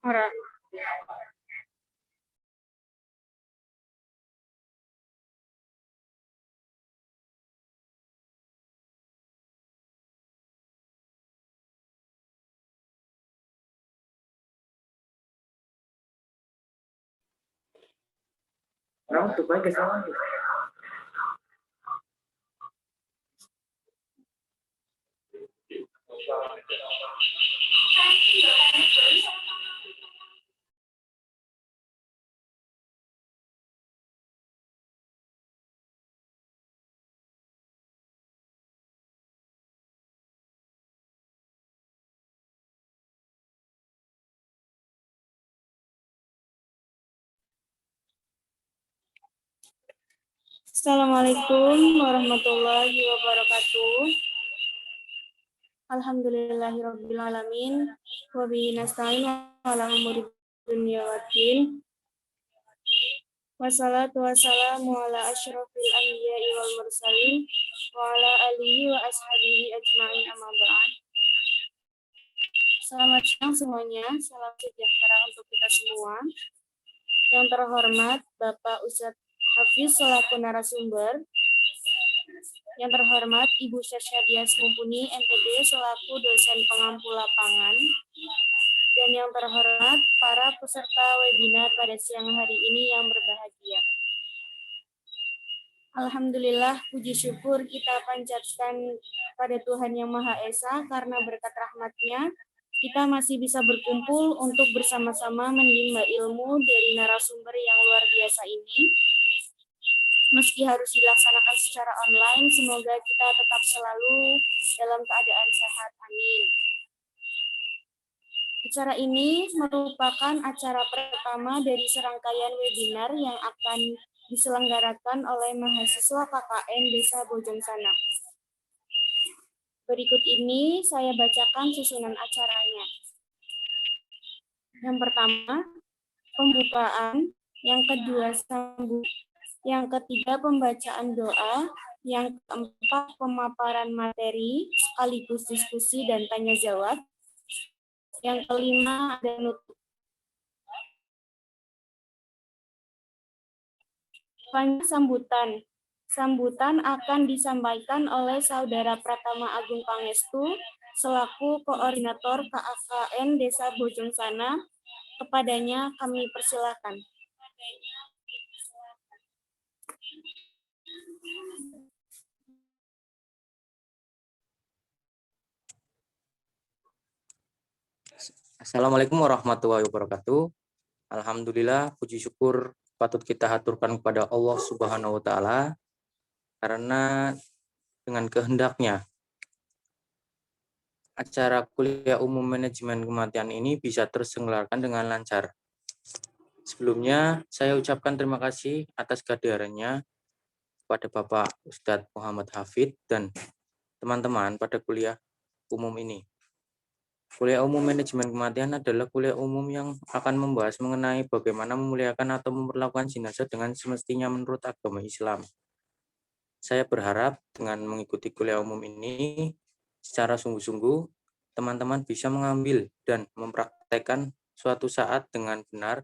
Ora. Não, tu vai que salah. Assalamualaikum warahmatullahi wabarakatuh. Alhamdulillahirabbil alamin wa bihi nasta'in ala umuri dunya waddin. Wassalatu wassalamu ala asyrafil anbiya'i wal mursalin wa ala alihi wa ashabihi ajma'in amma ba'd. Selamat siang semuanya, salam sejahtera untuk kita semua. Yang terhormat Bapak Ustadz Hafiz selaku narasumber, Yang terhormat Ibu Syarsyadias Mumpuni, MPD, selaku dosen pengampu lapangan. Dan yang terhormat para peserta webinar pada siang hari ini yang berbahagia. Alhamdulillah, puji syukur kita panjatkan pada Tuhan Yang Maha Esa karena berkat rahmat-Nya kita masih bisa berkumpul untuk bersama-sama menimba ilmu dari narasumber yang luar biasa ini. Meski harus dilaksanakan secara online, semoga kita tetap selalu dalam keadaan sehat. Amin. Acara ini merupakan acara pertama dari serangkaian webinar yang akan diselenggarakan oleh mahasiswa KKN Desa Bojongsana. Berikut ini saya bacakan susunan acaranya. Yang pertama, pembukaan. Yang kedua, sambut. Yang ketiga, pembacaan doa. Yang keempat, pemaparan materi sekaligus diskusi dan tanya jawab. Yang kelima, ada nutup. Sambutan. Sambutan akan disampaikan oleh Saudara Pratama Agung Pangestu selaku Koordinator KKN Desa Bojongsana. Kepadanya kami persilakan. Assalamualaikum warahmatullahi wabarakatuh. Alhamdulillah, puji syukur patut kita haturkan kepada Allah Subhanahu wa taala karena dengan kehendaknya acara kuliah umum manajemen kematian ini bisa terselenggarakan dengan lancar. Sebelumnya, saya ucapkan terima kasih atas kehadirannya kepada Bapak Ustadz Muhammad Hafid dan teman-teman pada kuliah umum ini. Kuliah umum manajemen kematian adalah kuliah umum yang akan membahas mengenai bagaimana memuliakan atau memperlakukan jenazah dengan semestinya menurut agama Islam. Saya berharap dengan mengikuti kuliah umum ini secara sungguh-sungguh, teman-teman bisa mengambil dan mempraktekkan suatu saat dengan benar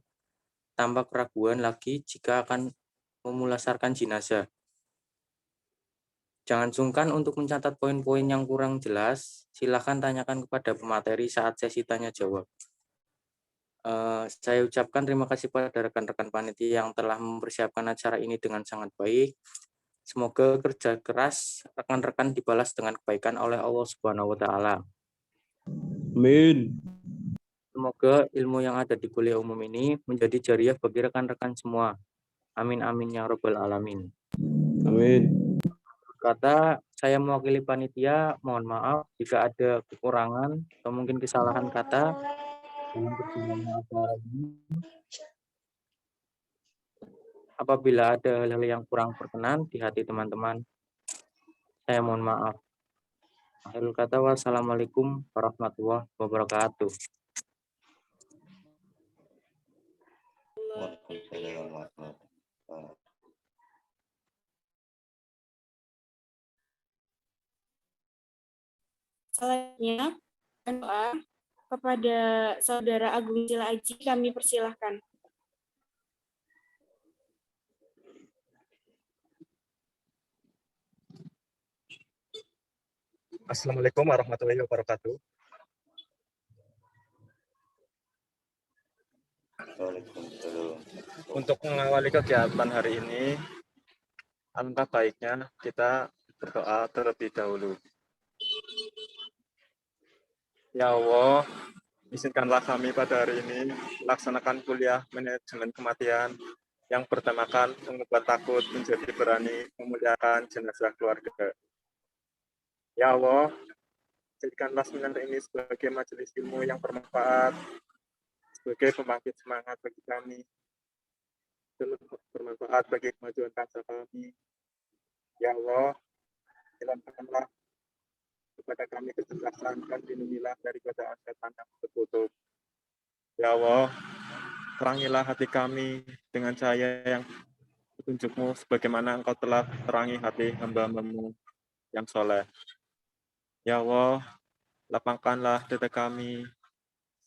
tanpa keraguan lagi jika akan memulasarkan jenazah. Jangan sungkan untuk mencatat poin-poin yang kurang jelas. Silakan tanyakan kepada pemateri saat sesi tanya jawab. Saya ucapkan terima kasih pada rekan-rekan panitia yang telah mempersiapkan acara ini dengan sangat baik. Semoga kerja keras rekan-rekan dibalas dengan kebaikan oleh Allah Subhanahu wa taala. Amin. Semoga ilmu yang ada di kuliah umum ini menjadi jariah bagi rekan-rekan semua. Amin amin ya rabbal alamin. Amin. Kata saya mewakili panitia, mohon maaf jika ada kekurangan atau mungkin kesalahan kata dalam berjalannya acara ini. Apabila ada hal-hal yang kurang berkenan di hati teman-teman, saya mohon maaf. Akhirul kata, wassalamualaikum warahmatullahi wabarakatuh. Selanjutnya, doa kepada Saudara Agung Sila Aji kami persilahkan. Assalamualaikum warahmatullahi wabarakatuh. Untuk mengawali kegiatan hari ini, alangkah baiknya kita berdoa terlebih dahulu. Ya Allah, izinkanlah kami pada hari ini melaksanakan kuliah manajemen kematian yang bertemakan mengubah takut menjadi berani memuliakan jenazah keluarga. Ya Allah, jadikanlah seminar ini sebagai majelis ilmu yang bermanfaat, sebagai pembangkit semangat bagi kami, dan bermanfaat bagi kemajuan bangsa kami. Ya Allah, hilangkanlah kepada kami kecerdasan dan lindungilah dari godaan setan yang tertutup. Ya Allah, terangilah hati kami dengan cahaya yang petunjuk-Mu sebagaimana Engkau telah terangi hati hamba-Mu yang soleh. Ya Allah, lapangkanlah dada kami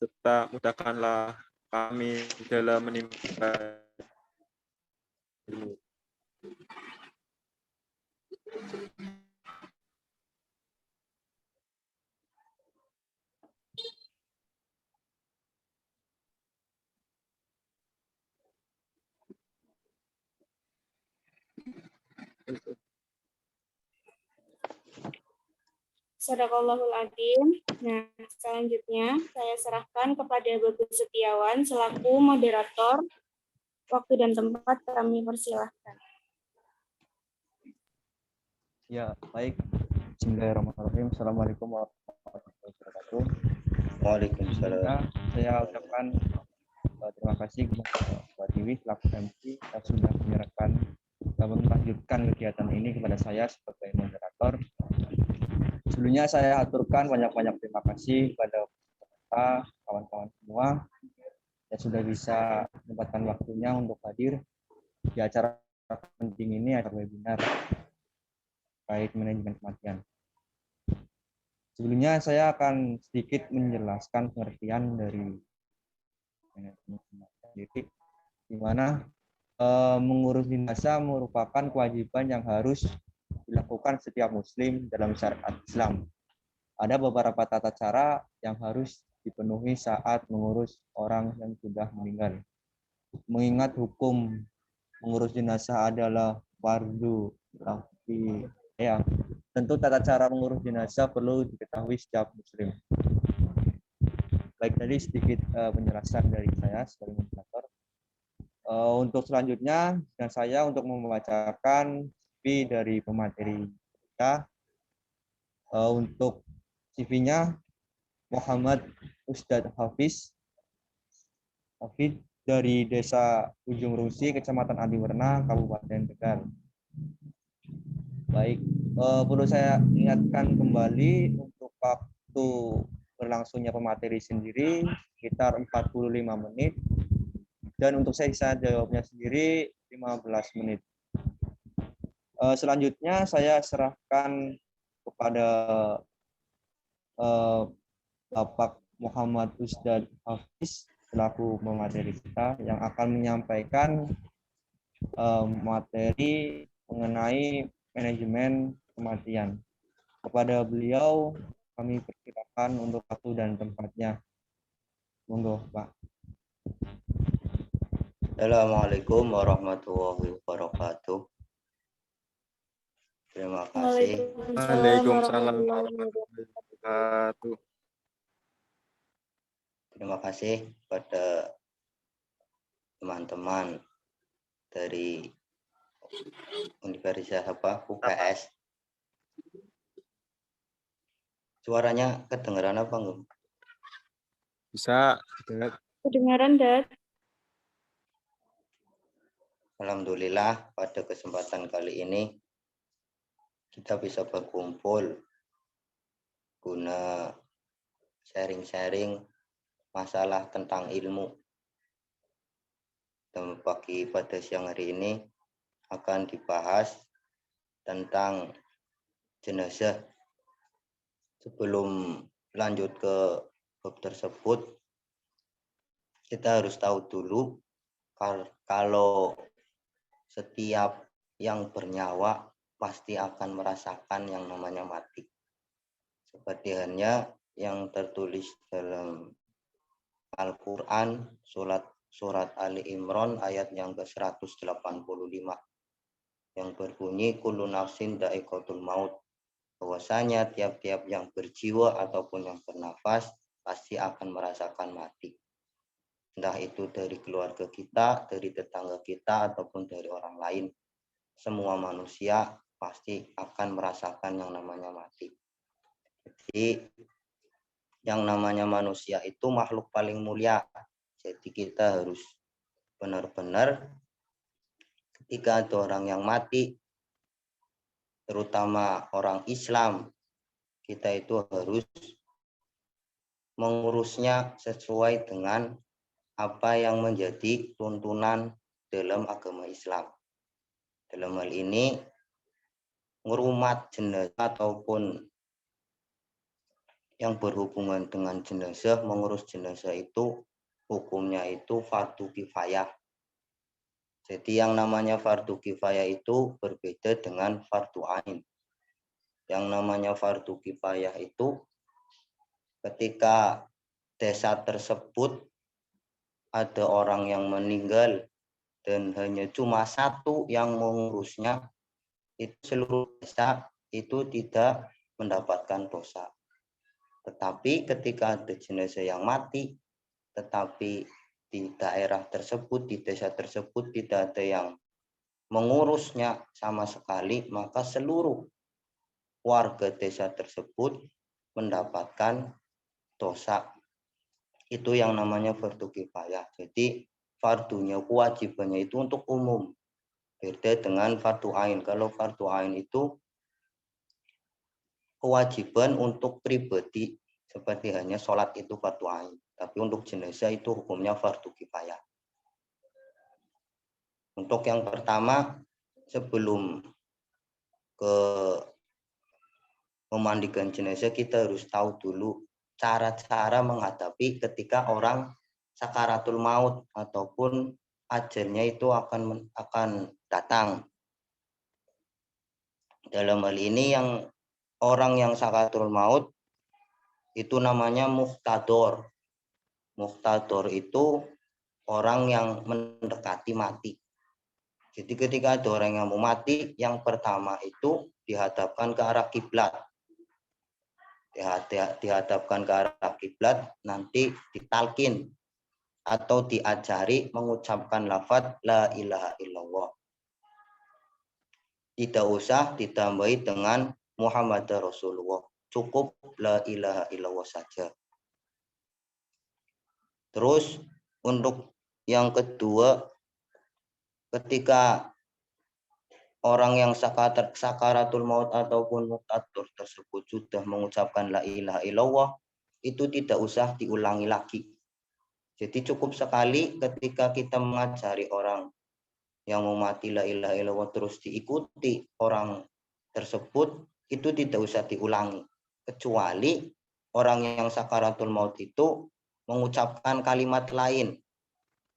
serta mudahkanlah kami dalam menimba ilmu. Sadaqallahul Adzim. Nah, selanjutnya saya serahkan kepada Bapak Setiawan selaku moderator. Waktu dan tempat kami persilahkan. Ya, baik. Bismillahirrahmanirrahim. Assalamualaikum warahmatullahi wabarakatuh. Waalaikumsalam. Nah, saya ucapkan terima kasih kepada Mbak Dewi selaku MC yang sudah menyerahkan dan melanjutkan kegiatan ini kepada saya sebagai moderator. Sebelumnya saya aturkan banyak-banyak terima kasih kepada kawan-kawan semua yang sudah bisa menyempatkan waktunya untuk hadir di acara penting ini, acara webinar terkait manajemen kematian. Sebelumnya saya akan sedikit menjelaskan pengertian dari manajemen kematian, di mana mengurus jenazah merupakan kewajiban yang harus dilakukan setiap muslim dalam syariat Islam. Ada beberapa tata cara yang harus dipenuhi saat mengurus orang yang sudah meninggal. Mengingat hukum mengurus jenazah adalah fardu kifayah, tentu tata cara mengurus jenazah perlu diketahui setiap muslim. Baik, tadi sedikit penjelasan dari saya sebagai moderator. Untuk selanjutnya, dan saya untuk membacakan CV dari pemateri kita. Untuk CV-nya Muhammad Ustadz Hafiz dari Desa Ujung Rusi, Kecamatan Adiwerna, Kabupaten Tegal. Baik, perlu saya ingatkan kembali untuk waktu berlangsungnya pemateri sendiri sekitar 45 menit. Dan untuk sesi jawabnya sendiri 15 menit. Selanjutnya saya serahkan kepada Bapak Muhammad Ustadz Hafiz selaku pemateri kita yang akan menyampaikan materi mengenai manajemen kematian. Kepada beliau kami persilakan untuk waktu dan tempatnya. Monggo, Pak. Assalamualaikum warahmatullahi wabarakatuh. Terima kasih. Waalaikumsalam warahmatullahi wabarakatuh. Terima kasih kepada teman-teman dari Universitas UPS. Suaranya kedengaran apa enggak? Bisa. Kedengaran, Dad? Alhamdulillah pada kesempatan kali ini kita bisa berkumpul guna sharing-sharing masalah tentang ilmu. Dan pada siang hari ini akan dibahas tentang jenazah. Sebelum lanjut ke bab tersebut, kita harus tahu dulu kalau setiap yang bernyawa pasti akan merasakan yang namanya mati. Seperti halnya yang tertulis dalam Al-Quran surat Ali Imran ayat yang ke-185 yang berbunyi kullu nafsin dha'iqatul maut, bahwasanya tiap-tiap yang berjiwa ataupun yang bernafas pasti akan merasakan mati. Entah itu dari keluarga kita, dari tetangga kita, ataupun dari orang lain. Semua manusia pasti akan merasakan yang namanya mati. Jadi yang namanya manusia itu makhluk paling mulia. Jadi kita harus benar-benar ketika ada orang yang mati, terutama orang Islam, kita itu harus mengurusnya sesuai dengan apa yang menjadi tuntunan dalam agama Islam. Dalam hal ini, ngurumat jenazah ataupun yang berhubungan dengan jenazah, mengurus jenazah itu hukumnya itu fardu kifayah. Jadi yang namanya fardu kifayah itu berbeda dengan fardu ain. Yang namanya fardu kifayah itu ketika desa tersebut ada orang yang meninggal dan hanya cuma satu yang mengurusnya, itu seluruh desa itu tidak mendapatkan dosa. Tetapi ketika ada jenazah yang mati, tetapi di daerah tersebut, di desa tersebut tidak ada yang mengurusnya sama sekali, maka seluruh warga desa tersebut mendapatkan dosa. Itu yang namanya fardu kifayah. Jadi fardunya, kewajibannya itu untuk umum. Beda dengan fardu ain. Kalau fardu ain itu kewajiban untuk pribadi, seperti hanya sholat itu fardu ain. Tapi untuk jenazah itu hukumnya fardu kifayah. Untuk yang pertama, sebelum ke memandikan jenazah, kita harus tahu dulu cara-cara menghadapi ketika orang sakaratul maut ataupun ajalnya itu akan datang. Dalam hal ini yang orang yang sakaratul maut itu namanya muhtador. Muhtador itu orang yang mendekati mati. Jadi ketika ada orang yang mau mati, yang pertama itu dihadapkan ke arah kiblat. Dihadapkan ke arah kiblat, nanti ditalkin atau diajari mengucapkan lafaz la ilaha illallah. Tidak usah ditambahi dengan Muhammad Rasulullah. Cukup la ilaha illallah saja. Terus untuk yang kedua, ketika orang yang sakaratul maut ataupun muqtadur tersebut sudah mengucapkan la ilaha illallah, itu tidak usah diulangi lagi. Jadi cukup sekali ketika kita mengajari orang yang mau mati la ilaha illallah terus diikuti orang tersebut, itu tidak usah diulangi. Kecuali orang yang sakaratul maut itu mengucapkan kalimat lain.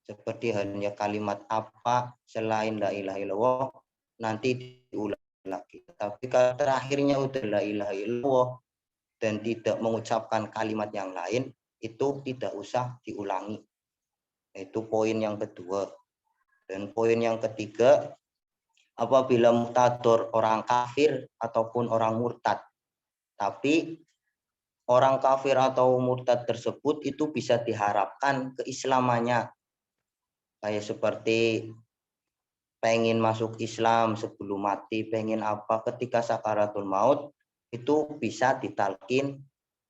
Seperti hanya kalimat apa selain la ilaha illallah, nanti diulangi lagi. Tapi kalau terakhirnya udah la ilaha illallah dan tidak mengucapkan kalimat yang lain, itu tidak usah diulangi. Itu poin yang kedua. Dan poin yang ketiga, apabila muhtador orang kafir ataupun orang murtad, tapi orang kafir atau murtad tersebut itu bisa diharapkan keislamannya. Kayak seperti pengen masuk Islam sebelum mati, pengen apa ketika sakaratul maut, itu bisa ditalkin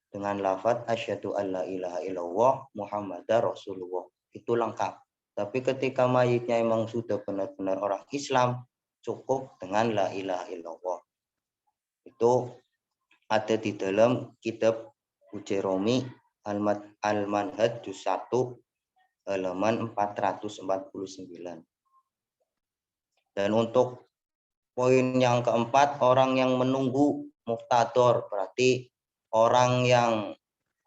dengan lafaz asyhadu alla ilaha illallah Muhammadar Rasulullah. Itu lengkap. Tapi ketika mayitnya emang sudah benar-benar orang Islam, cukup dengan la ilaha illallah. Itu ada di dalam kitab Ujairumi Al-Manhaj Juz 1 halaman 449. Dan untuk poin yang keempat, orang yang menunggu muhtador, berarti orang yang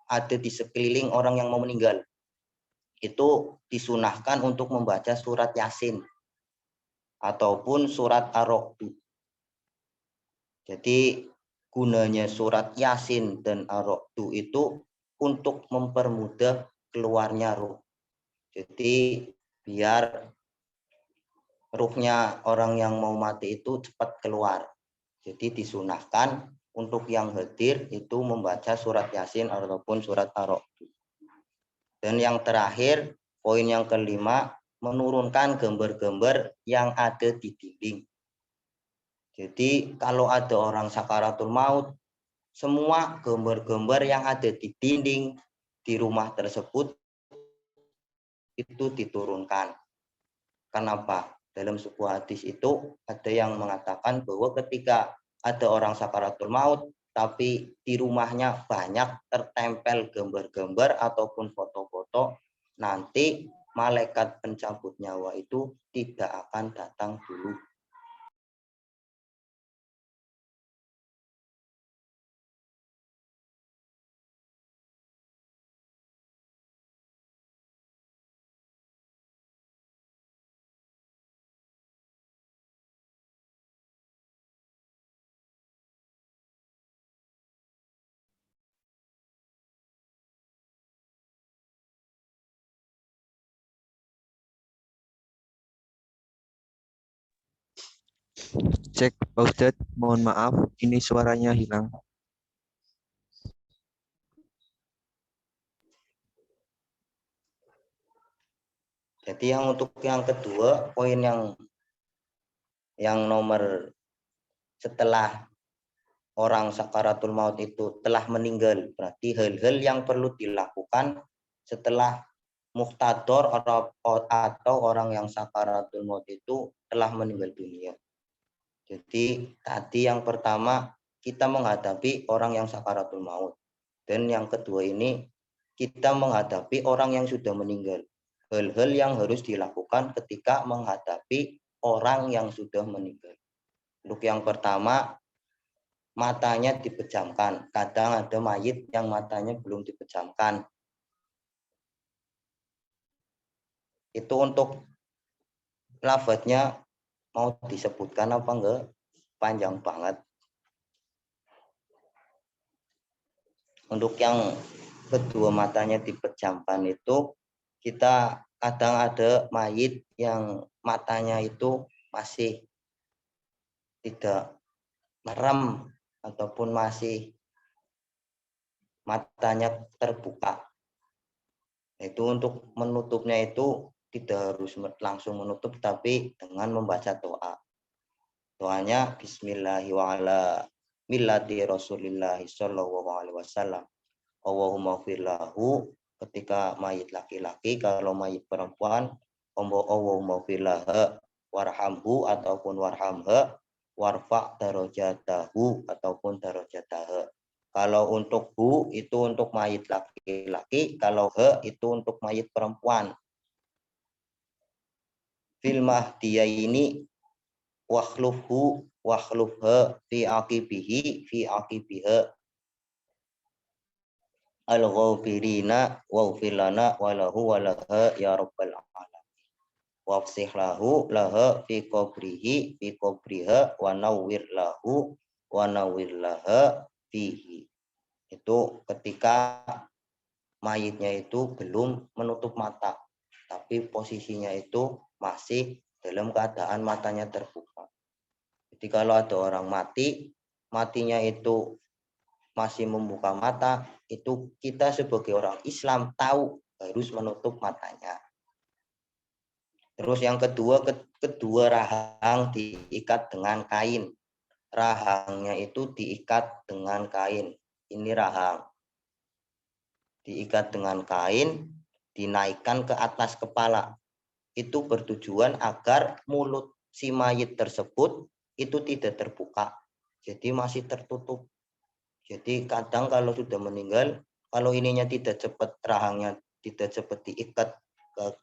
ada di sekeliling orang yang mau meninggal. Itu disunahkan untuk membaca surat Yasin ataupun surat Ar-Ra'd. Jadi gunanya surat Yasin dan Ar-Ra'd itu untuk mempermudah keluarnya ruh. Jadi biar ruhnya orang yang mau mati itu cepat keluar. Jadi disunahkan untuk yang hadir itu membaca surat Yasin ataupun surat Ar-Ra'd. Dan yang terakhir, poin yang kelima, menurunkan gambar-gambar yang ada di dinding. Jadi kalau ada orang sakaratul maut, semua gambar-gambar yang ada di dinding di rumah tersebut itu diturunkan. Kenapa? Dalam sebuah hadis itu ada yang mengatakan bahwa ketika ada orang sakaratul maut, tapi di rumahnya banyak tertempel gambar-gambar ataupun foto-foto, nanti malaikat pencabut nyawa itu tidak akan datang dulu. Cek, Pak Ustadz, mohon maaf, ini suaranya hilang. Jadi yang untuk yang kedua, poin yang nomor setelah orang sakaratul maut itu telah meninggal, berarti hal-hal yang perlu dilakukan setelah muhtador atau orang yang sakaratul maut itu telah meninggal dunia. Jadi tadi yang pertama kita menghadapi orang yang sakaratul maut, dan yang kedua ini kita menghadapi orang yang sudah meninggal. Hal-hal yang harus dilakukan ketika menghadapi orang yang sudah meninggal. Untuk yang pertama, matanya dipejamkan. Kadang ada mayit yang matanya belum dipejamkan. Itu untuk lafadznya mau disebutkan apa enggak? Panjang banget. Untuk yang kedua, matanya dipejamkan itu, kita kadang ada mayit yang matanya itu masih tidak merem ataupun masih matanya terbuka. Itu untuk menutupnya itu tidak harus langsung menutup, tapi dengan membaca doa. Doanya Bismillahirrahmanirrahim. Millati Rasulillah sallallahu alaihi wasallam. Allahumma firlahu ketika mayit laki-laki, kalau mayit perempuan Allahumma firlaha warhamhu ataupun warhamha warfa darajatahu ataupun darajataha. Kalau untuk hu itu untuk mayit laki-laki, kalau he itu untuk mayit perempuan. Fil mahdiyaini wakhlufhu wakhlufha fi aqibiha al-ghafirina waghfir lana walahu walaha ya rabbal alamin. Wafsih lahu laha fi qabriha wa nawwir lahu wa nawwir laha fihi. Itu ketika mayitnya itu belum menutup mata, tapi posisinya itu masih dalam keadaan matanya terbuka. Jadi kalau ada orang mati, matinya itu masih membuka mata, itu kita sebagai orang Islam tahu harus menutup matanya. Terus yang kedua rahang diikat dengan kain. Rahangnya itu diikat dengan kain. Ini rahang. Diikat dengan kain, dinaikkan ke atas kepala. Itu bertujuan agar mulut si mayit tersebut itu tidak terbuka. Jadi masih tertutup. Jadi kadang kalau sudah meninggal, kalau ininya tidak cepat, rahangnya tidak cepat diikat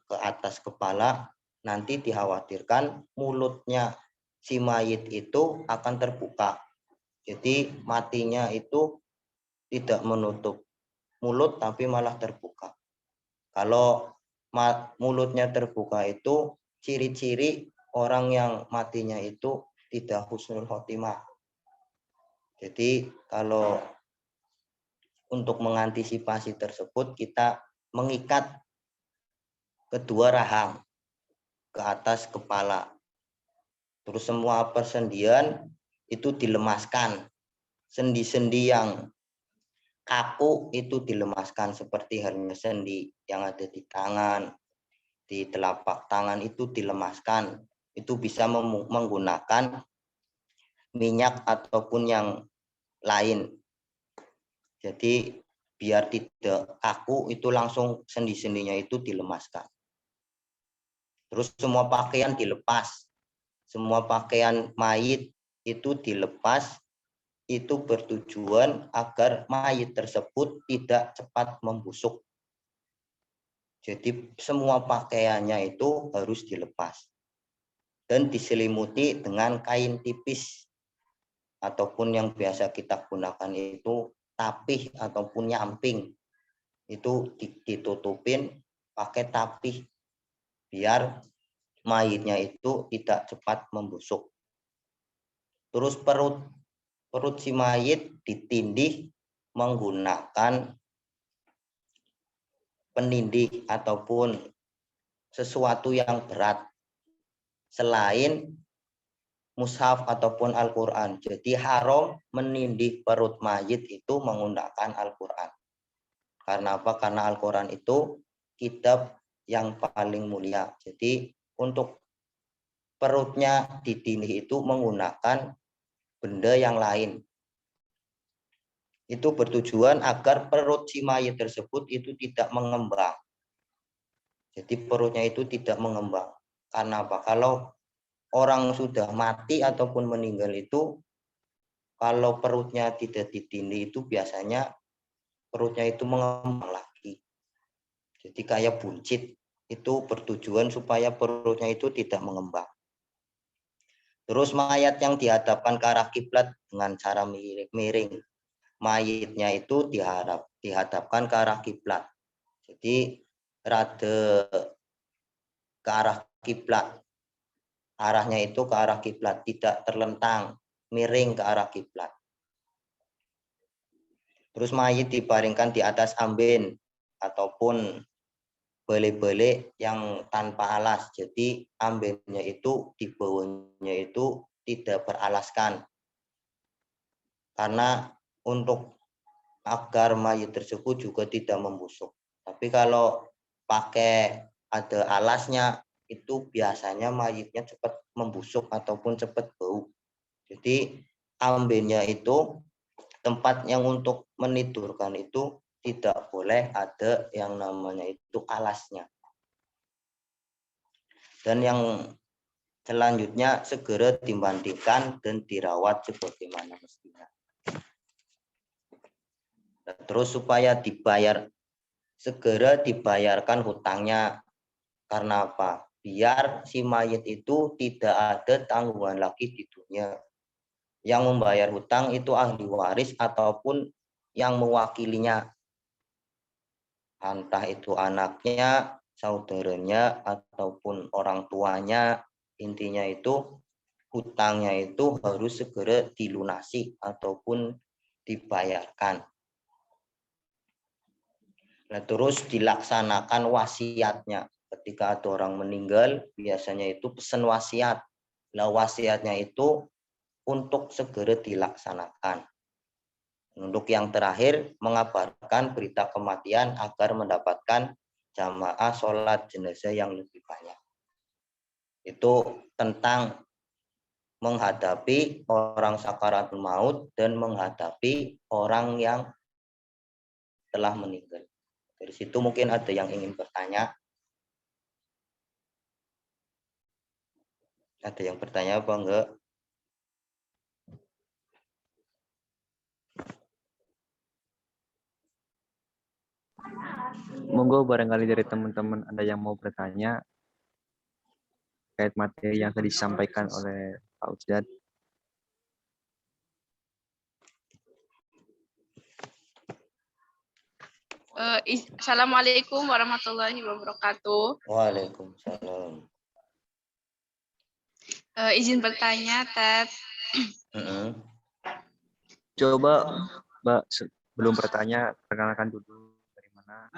ke atas kepala, nanti dikhawatirkan mulutnya si mayit itu akan terbuka. Jadi matinya itu tidak menutup mulut tapi malah terbuka. Kalau mulutnya terbuka itu ciri-ciri orang yang matinya itu tidak husnul khotimah. Jadi kalau untuk mengantisipasi tersebut, kita mengikat kedua rahang ke atas kepala. Terus semua persendian itu dilemaskan. Sendi-sendi yang kaku itu dilemaskan, seperti halnya sendi yang ada di tangan, di telapak tangan itu dilemaskan. Itu bisa menggunakan minyak ataupun yang lain. Jadi biar tidak kaku, itu langsung sendi-sendinya itu dilemaskan. Terus semua pakaian dilepas. Semua pakaian mayit itu dilepas. Itu bertujuan agar mayit tersebut tidak cepat membusuk. Jadi semua pakaiannya itu harus dilepas. Dan diselimuti dengan kain tipis. Ataupun yang biasa kita gunakan itu tapih ataupun nyamping. Itu ditutupin pakai tapih biar mayitnya itu tidak cepat membusuk. Terus perut si mayit ditindih menggunakan penindih ataupun sesuatu yang berat selain mushaf ataupun Al-Quran. Jadi haram menindih perut mayit itu menggunakan Al-Quran. Karena apa? Karena Al-Quran itu kitab yang paling mulia. Jadi untuk perutnya ditindih itu menggunakan benda yang lain. Itu bertujuan agar perut si mayit tersebut itu tidak mengembang. Jadi perutnya itu tidak mengembang. Karena apa? Kalau orang sudah mati ataupun meninggal itu, kalau perutnya tidak ditindih itu biasanya perutnya itu mengembang lagi. Jadi kayak buncit. Itu bertujuan supaya perutnya itu tidak mengembang. Terus mayat yang dihadapkan ke arah kiblat dengan cara miring. Mayitnya itu dihadapkan ke arah kiblat. Jadi rada ke arah kiblat. Arahnya itu ke arah kiblat, tidak terlentang, miring ke arah kiblat. Terus mayit dibaringkan di atas amben ataupun bele-bele yang tanpa alas. Jadi ambennya itu di bawahnya itu tidak beralaskan. Karena untuk agar mayit tersebut juga tidak membusuk. Tapi kalau pakai ada alasnya itu biasanya mayitnya cepat membusuk ataupun cepat bau. Jadi ambennya itu tempat yang untuk menidurkan itu tidak boleh ada yang namanya itu alasnya. Dan yang selanjutnya segera dimandikan dan dirawat sebagaimana mestinya. Terus supaya segera dibayarkan hutangnya. Karena apa? Biar si mayit itu tidak ada tanggungan lagi di dunia. Yang membayar hutang itu ahli waris ataupun yang mewakilinya. Entah itu anaknya, saudaranya, ataupun orang tuanya. Intinya itu hutangnya itu harus segera dilunasi ataupun dibayarkan. Nah, terus dilaksanakan wasiatnya. Ketika ada orang meninggal, biasanya itu pesan wasiat. Nah, wasiatnya itu untuk segera dilaksanakan. Untuk yang terakhir, mengabarkan berita kematian agar mendapatkan jamaah sholat jenazah yang lebih banyak. Itu tentang menghadapi orang sakaratul maut dan menghadapi orang yang telah meninggal. Dari situ mungkin ada yang ingin bertanya. Ada yang bertanya apa enggak? Monggo barangkali dari teman-teman ada yang mau bertanya terkait materi yang tadi disampaikan oleh Pak Ustadz. Assalamualaikum warahmatullahi wabarakatuh. Waalaikumsalam. Izin bertanya, Ted. Coba Mbak sebelum bertanya perkenalkan dulu dari mana.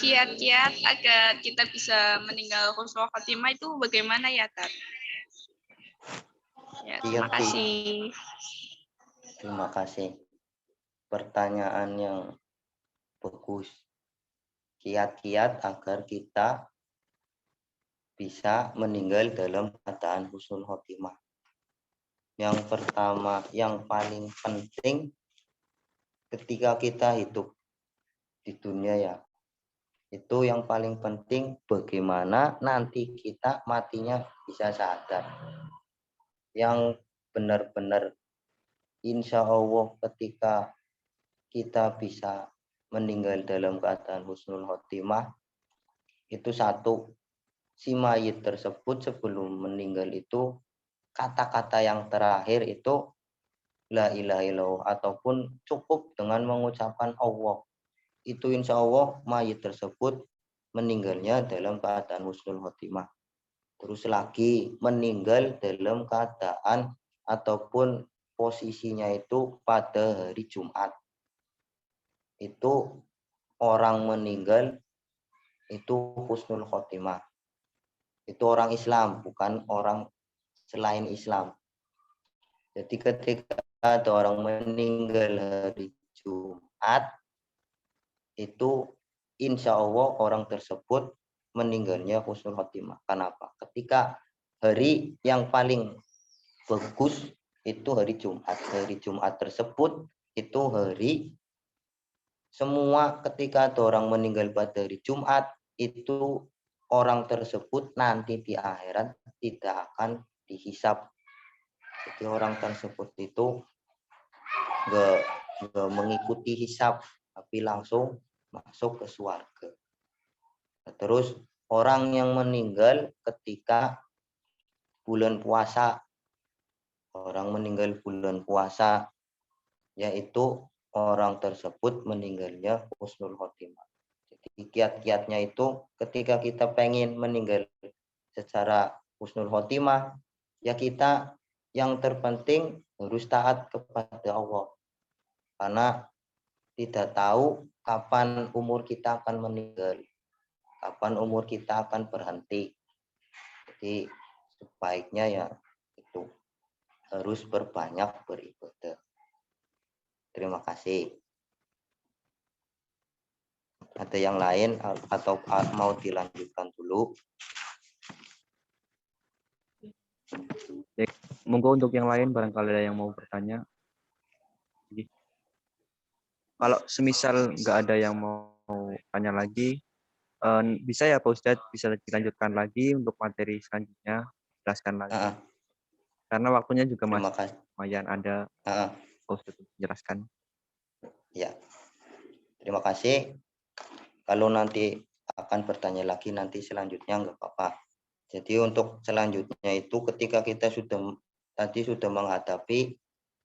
Kiat-kiat agar kita bisa meninggal husnul khotimah itu bagaimana ya, Ted? Ya, terima kasih. Terima kasih. Pertanyaan yang bagus. Kiat-kiat agar kita bisa meninggal dalam keadaan husnul khotimah. Yang pertama, yang paling penting ketika kita hidup di dunia ya, itu yang paling penting bagaimana nanti kita matinya bisa sadar. Yang benar-benar insya Allah ketika kita bisa meninggal dalam keadaan husnul khotimah, itu satu, si mayit tersebut sebelum meninggal itu kata-kata yang terakhir itu la ilaha illallah ataupun cukup dengan mengucapkan Allah. Itu insya Allah mayit tersebut meninggalnya dalam keadaan husnul khotimah. Terus lagi meninggal dalam keadaan ataupun posisinya itu pada hari Jumat. Itu orang meninggal itu husnul khotimah. Itu orang Islam, bukan orang selain Islam. Jadi ketika ada orang meninggal hari Jumat, itu insya Allah orang tersebut meninggalnya husnul khotimah. Kenapa? Ketika hari yang paling bagus itu hari Jumat. Hari Jumat tersebut itu hari semua, ketika ada orang meninggal pada hari Jumat, itu orang tersebut nanti di akhirat tidak akan dihisap. Jadi orang tersebut itu nggak mengikuti hisap, tapi langsung masuk ke surga. Terus orang yang meninggal ketika bulan puasa, orang meninggal bulan puasa, yaitu orang tersebut meninggalnya husnul khotimah. Jadi kiat-kiatnya itu ketika kita pengen meninggal secara husnul khotimah, ya kita yang terpenting harus taat kepada Allah. Karena tidak tahu kapan umur kita akan meninggal, kapan umur kita akan berhenti. Jadi sebaiknya ya itu harus berbanyak beribadah. Terima kasih. Ada yang lain atau mau dilanjutkan dulu? Monggo untuk yang lain barangkali ada yang mau bertanya. Kalau semisal nggak ada yang mau tanya lagi, bisa ya Pak Ustadz, bisa dilanjutkan lagi untuk materi selanjutnya, jelaskan lagi. Karena waktunya juga masih lumayan ada, Pak Ustadz menjelaskan. Ya, terima kasih. Kalau nanti akan bertanya lagi nanti selanjutnya nggak apa-apa. Jadi untuk selanjutnya itu ketika kita sudah menghadapi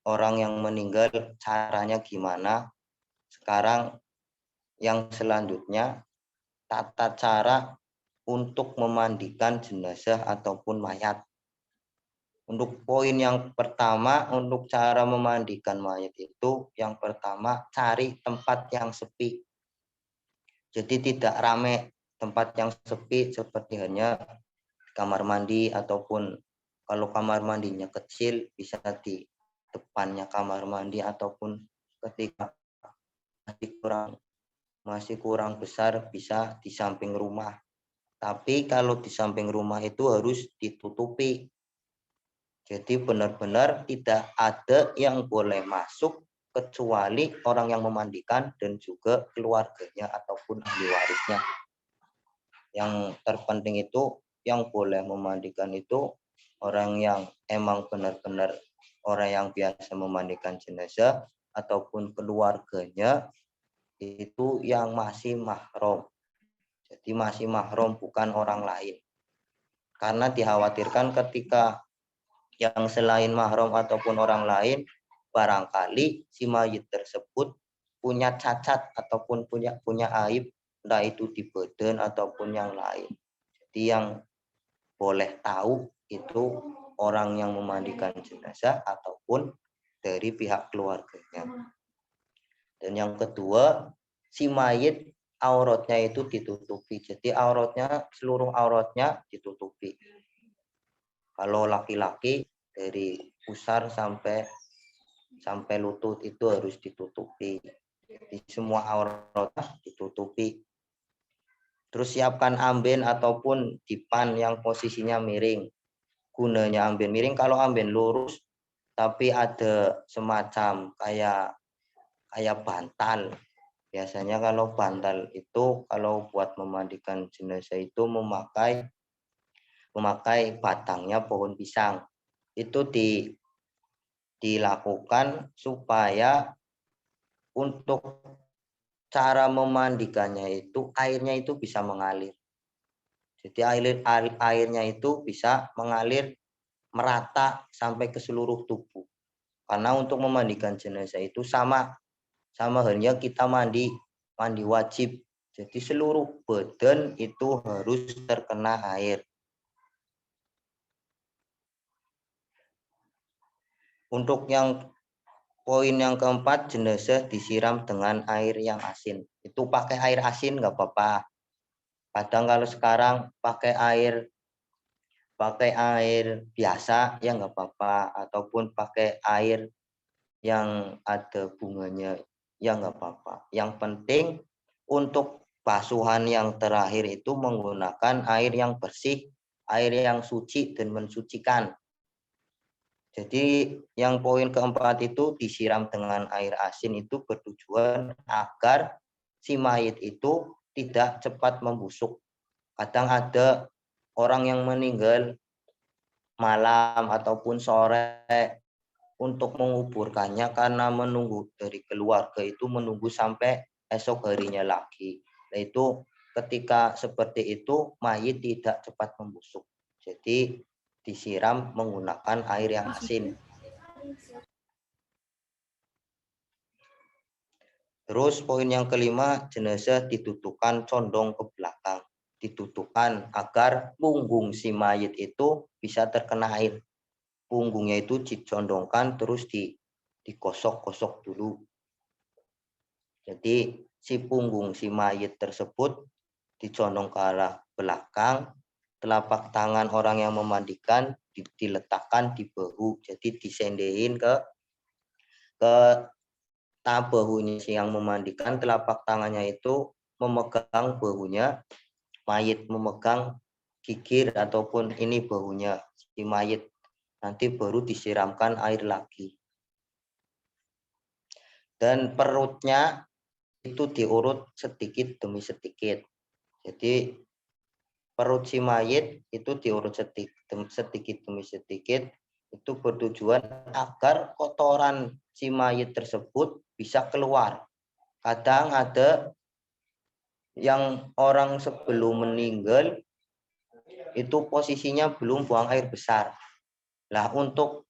orang yang meninggal, caranya gimana? Sekarang yang selanjutnya tata cara untuk memandikan jenazah ataupun mayat. Untuk poin yang pertama, untuk cara memandikan mayat itu, yang pertama cari tempat yang sepi. Jadi tidak ramai, tempat yang sepi seperti hanya kamar mandi, ataupun kalau kamar mandinya kecil bisa di depannya kamar mandi, ataupun ketika masih kurang besar bisa di samping rumah. Tapi kalau di samping rumah itu harus ditutupi. Jadi benar-benar tidak ada yang boleh masuk kecuali orang yang memandikan dan juga keluarganya ataupun ahli warisnya. Yang terpenting itu yang boleh memandikan itu orang yang emang benar-benar orang yang biasa memandikan jenazah ataupun keluarganya itu yang masih mahram. Jadi masih mahram, bukan orang lain. Karena dikhawatirkan ketika yang selain mahram ataupun orang lain, barangkali si mayit tersebut punya cacat ataupun punya aib, entah itu di badan ataupun yang lain. Jadi yang boleh tahu itu orang yang memandikan jenazah ataupun dari pihak keluarganya. Dan yang kedua, si mayit auratnya itu ditutupi. Jadi seluruh auratnya ditutupi. Kalau laki-laki dari pusar sampai lutut itu harus ditutupi. Jadi semua auratnya ditutupi. Terus siapkan amben ataupun dipan yang posisinya miring. Gunanya amben miring, kalau amben lurus tapi ada semacam kayak bantal. Biasanya kalau bantal itu kalau buat memandikan jenazah itu memakai batangnya pohon pisang. Itu dilakukan supaya untuk cara memandikannya itu airnya itu bisa mengalir. Jadi airnya itu bisa mengalir merata sampai ke seluruh tubuh. Karena untuk memandikan jenazah itu sama halnya kita mandi wajib. Jadi seluruh badan itu harus terkena air. Untuk yang Poin yang keempat, jenazah disiram dengan air yang asin. Itu pakai air asin nggak apa-apa. Kadang kalau sekarang pakai air biasa ya nggak apa-apa, ataupun pakai air yang ada bunganya ya nggak apa-apa. Yang penting untuk basuhan yang terakhir itu menggunakan air yang bersih, air yang suci dan mensucikan. Jadi yang poin keempat itu disiram dengan air asin itu bertujuan agar si mayit itu tidak cepat membusuk. Kadang ada orang yang meninggal malam ataupun sore untuk menguburkannya karena menunggu dari keluarga itu menunggu sampai esok harinya lagi. Nah, itu ketika seperti itu mayit tidak cepat membusuk. Jadi disiram menggunakan air yang asin. Terus poin yang kelima, jenazah ditutukan condong ke belakang. Ditutukan agar punggung si mayit itu bisa terkena air. Punggungnya itu dicondongkan terus digosok-gosok dulu. Jadi si punggung si mayit tersebut dicondong ke arah belakang, telapak tangan orang yang memandikan diletakkan di bahu, jadi disendehin ke bahunya si yang memandikan, telapak tangannya itu memegang bahunya, mayit memegang gigir ataupun ini bahunya si mayit, nanti baru disiramkan air lagi. Dan perutnya itu diurut sedikit demi sedikit. Jadi perut si mayit itu diurut sedikit demi sedikit, itu bertujuan agar kotoran si mayit tersebut bisa keluar. Kadang ada yang orang sebelum meninggal itu posisinya belum buang air besar. Lah untuk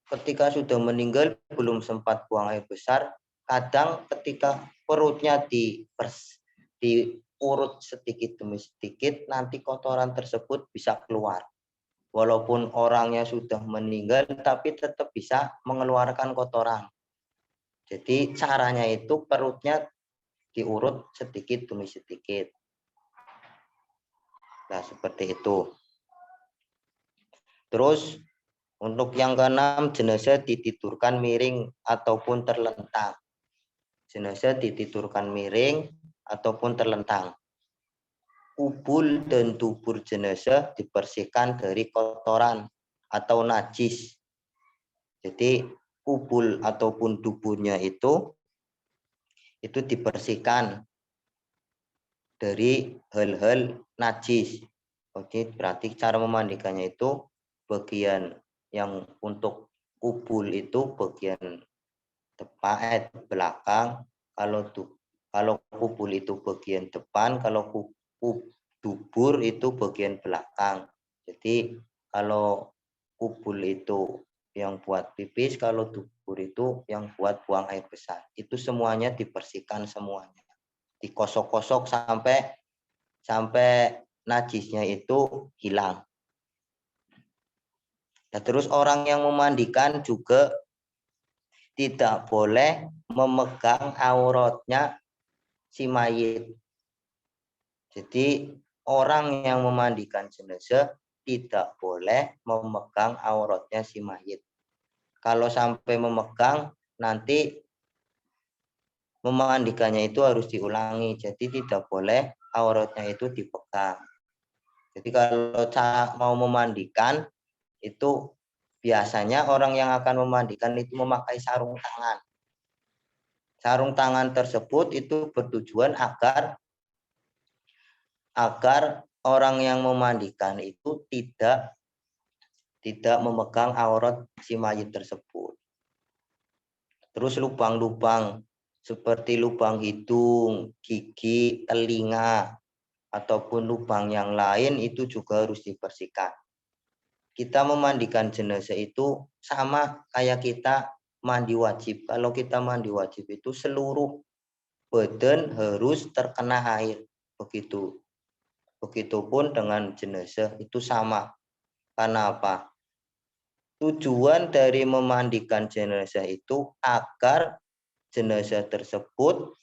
ketika sudah meninggal belum sempat buang air besar, kadang ketika perutnya diurut sedikit demi sedikit, nanti kotoran tersebut bisa keluar. Walaupun orangnya sudah meninggal, tapi tetap bisa mengeluarkan kotoran. Jadi caranya itu perutnya diurut sedikit demi sedikit. Nah, seperti itu. Terus untuk yang keenam, jenazah ditidurkan miring ataupun terlentang. Jenazah ditidurkan miring ataupun terlentang. Kubul dan dubur jenazah dibersihkan dari kotoran atau najis. Jadi kubul ataupun duburnya itu dibersihkan dari hal-hal najis. Oke, berarti cara memandikannya itu bagian yang untuk kubul itu bagian depan, belakang. Kalau kubul itu bagian depan, kalau dubur itu bagian belakang. Jadi kalau kubul itu yang buat pipis, kalau dubur itu yang buat buang air besar. Itu semuanya dibersihkan semuanya. Dikosok-kosok sampai najisnya itu hilang. Nah, terus orang yang memandikan juga tidak boleh memegang auratnya si mayit. Jadi orang yang memandikan jenazah tidak boleh memegang auratnya si mayit. Kalau sampai memegang, nanti memandikannya itu harus diulangi. Jadi tidak boleh auratnya itu dipegang. Jadi kalau mau memandikan itu biasanya orang yang akan memandikan itu memakai sarung tangan. Sarung tangan tersebut itu bertujuan agar orang yang memandikan itu tidak memegang aurat si mayit tersebut. Terus lubang-lubang seperti lubang hidung, gigi, telinga, ataupun lubang yang lain itu juga harus dibersihkan. Kita memandikan jenazah itu sama kayak kita mandi wajib. Kalau kita mandi wajib itu seluruh badan harus terkena air. Begitupun dengan jenazah itu sama. Karena apa? tujuan dari memandikan jenazah itu agar jenazah tersebut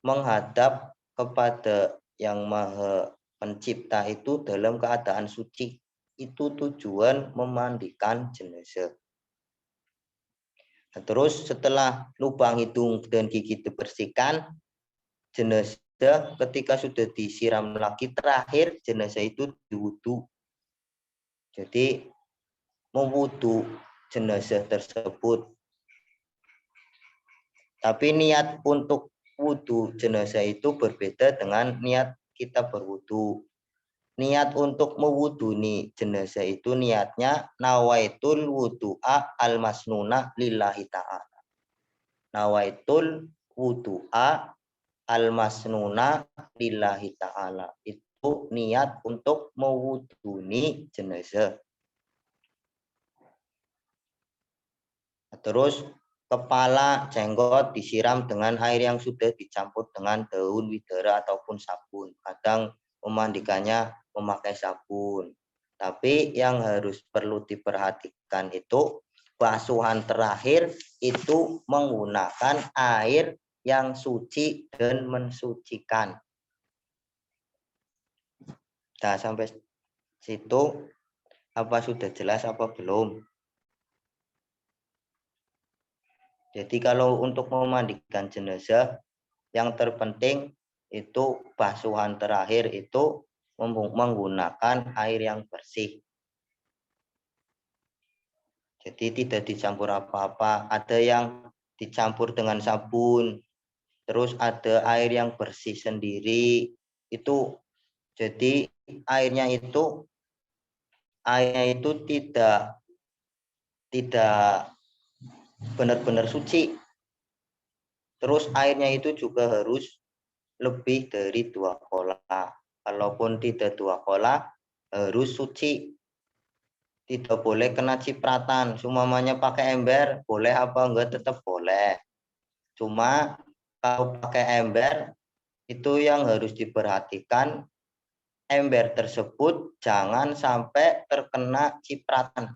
menghadap kepada Yang Maha Pencipta itu dalam keadaan suci. Itu tujuan memandikan jenazah. Nah, terus setelah lubang hidung dan gigi dibersihkan, jenazah ketika sudah disiram lagi, terakhir jenazah itu diwudu. Jadi mewudu jenazah tersebut. Tapi niat untuk wudu jenazah itu berbeda dengan niat kita berwudu. Niat untuk mewuduni jenazah itu niatnya nawaitul wudu'a al-masnuna lillahi ta'ala. Nawaitul wudu'a al-masnuna lillahi ta'ala. Itu niat untuk mewuduni jenazah. Terus kepala, jenggot disiram dengan air yang sudah dicampur dengan daun widara ataupun sabun. Kadang memandikannya memakai sabun. Tapi yang harus perlu diperhatikan itu basuhan terakhir itu menggunakan air yang suci dan mensucikan. Nah, sampai situ apa sudah jelas apa belum? Jadi kalau untuk memandikan jenazah yang terpenting itu basuhan terakhir itu menggunakan air yang bersih. Jadi tidak dicampur apa-apa. Ada yang dicampur dengan sabun, terus ada air yang bersih sendiri. Itu jadi airnya itu tidak benar-benar suci. Terus airnya itu juga harus lebih dari 2 kola. Kalaupun tidak 2 kola, harus suci. Tidak boleh kena cipratan. Sumamanya pakai ember, boleh apa enggak tetap boleh. Cuma kalau pakai ember, itu yang harus diperhatikan, ember tersebut jangan sampai terkena cipratan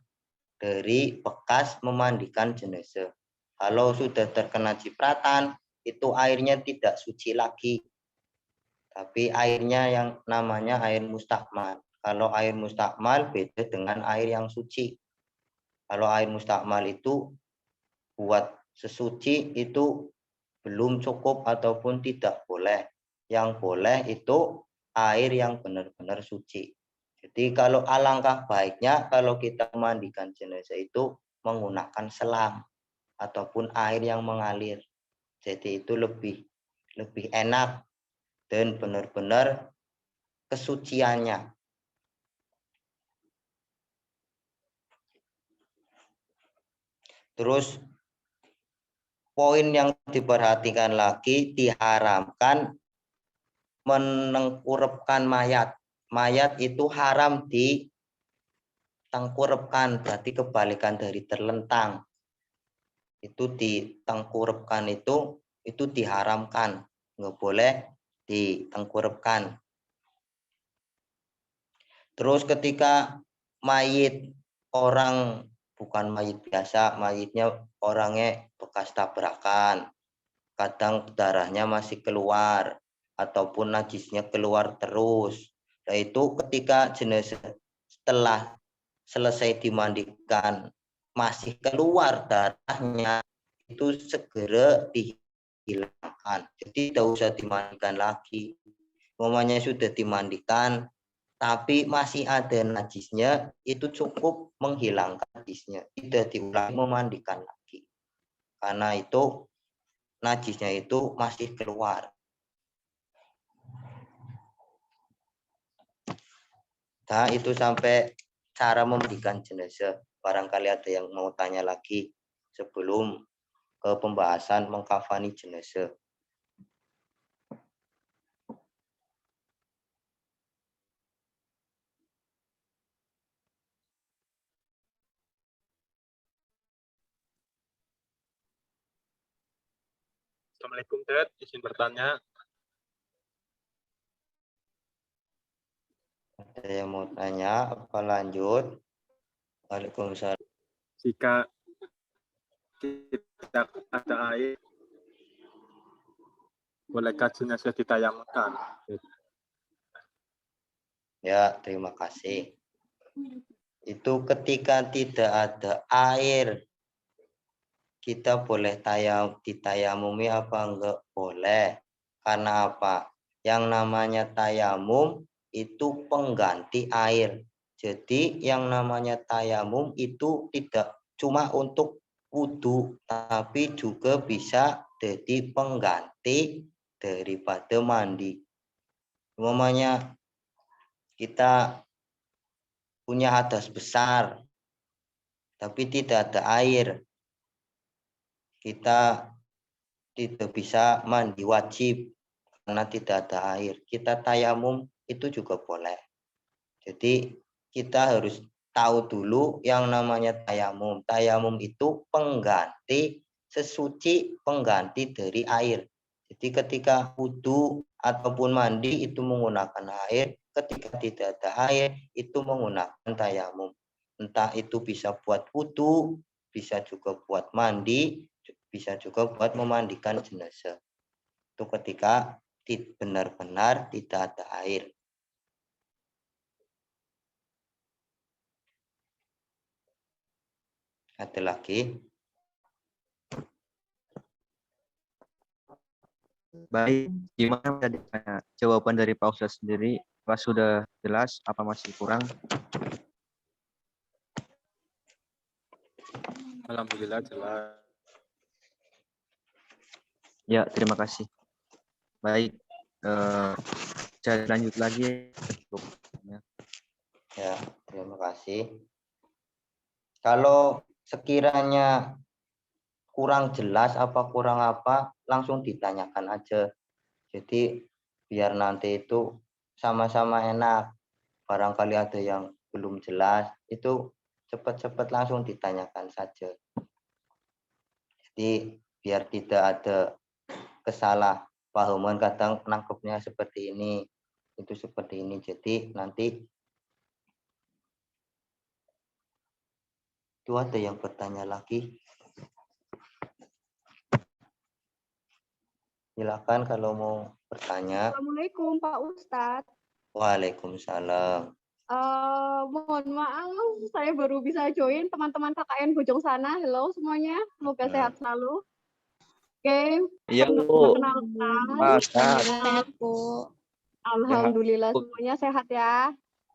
dari bekas memandikan jenazah. Kalau sudah terkena cipratan, itu airnya tidak suci lagi. Tapi airnya yang namanya air mustakmal. Kalau air mustakmal beda dengan air yang suci. Kalau air mustakmal itu buat sesuci itu belum cukup ataupun tidak boleh. Yang boleh itu air yang benar-benar suci. Jadi kalau alangkah baiknya kalau kita memandikan jenazah itu menggunakan selang ataupun air yang mengalir. Jadi itu lebih enak dan benar-benar kesuciannya. Terus poin yang diperhatikan lagi, diharamkan menengkurapkan mayat. Mayat itu haram ditengkurapkan, berarti kebalikan dari terlentang. Itu ditengkurapkan itu diharamkan, nggak boleh ditengkurapkan. Terus ketika mayit orang, bukan mayit biasa, mayitnya orangnya bekas tabrakan, kadang darahnya masih keluar ataupun najisnya keluar terus. Nah itu ketika jenazah setelah selesai dimandikan masih keluar darahnya, itu segera dihilangkan. Jadi tidak usah dimandikan lagi. Momennya sudah dimandikan tapi masih ada najisnya, itu cukup menghilangkan najisnya, tidak diulangi memandikan lagi. Karena itu najisnya itu masih keluar. Nah, itu sampai cara memandikan jenazah. Barangkali ada yang mau tanya lagi sebelum ke pembahasan mengkafani jenazah. Assalamualaikum, Dad. Izin bertanya. Ada yang mau tanya? Apa lanjut? Waalaikumsalam. jika tidak ada air, bolehkah jenazah ditayamkan? Ya, terima kasih. Itu ketika tidak ada air, kita boleh ditayamumi apa enggak? Boleh. Karena apa? Yang namanya tayamum itu pengganti air. Jadi yang namanya tayamum itu tidak cuma untuk wudhu, tapi juga bisa jadi pengganti daripada mandi. Umpamanya kita punya hadas besar, tapi tidak ada air, kita tidak bisa mandi wajib karena tidak ada air. Kita tayamum itu juga boleh. Jadi kita harus tahu dulu yang namanya tayamum. Tayamum itu pengganti sesuci, pengganti dari air. Jadi ketika wudhu ataupun mandi itu menggunakan air, ketika tidak ada air itu menggunakan tayamum. Entah itu bisa buat wudhu, bisa juga buat mandi, bisa juga buat memandikan jenazah. Itu ketika benar-benar tidak ada air. Ada lagi? Baik, gimana tadi jawaban dari Pak Ustadz sendiri? Apa sudah jelas? Apa masih kurang? Alhamdulillah jelas. Ya, terima kasih. Baik, saya lanjut lagi. Ya, terima kasih. Kalau sekiranya kurang jelas apa kurang apa, langsung ditanyakan aja. Jadi biar nanti itu sama-sama enak. Barangkali ada yang belum jelas, itu cepat-cepat langsung ditanyakan saja. Jadi biar tidak ada kesalahpahaman, kadang nangkepnya seperti ini, itu seperti ini. Jadi nanti itu ada yang bertanya lagi. Silakan kalau mau bertanya. Assalamualaikum Pak Ustadz. Waalaikumsalam. Mohon maaf, saya baru bisa join teman-teman KKN Bojong Sana. Halo semuanya, semoga sehat selalu. Oke, Iya, Bu. perkenalkan. Sehat. Alhamdulillah semuanya sehat ya.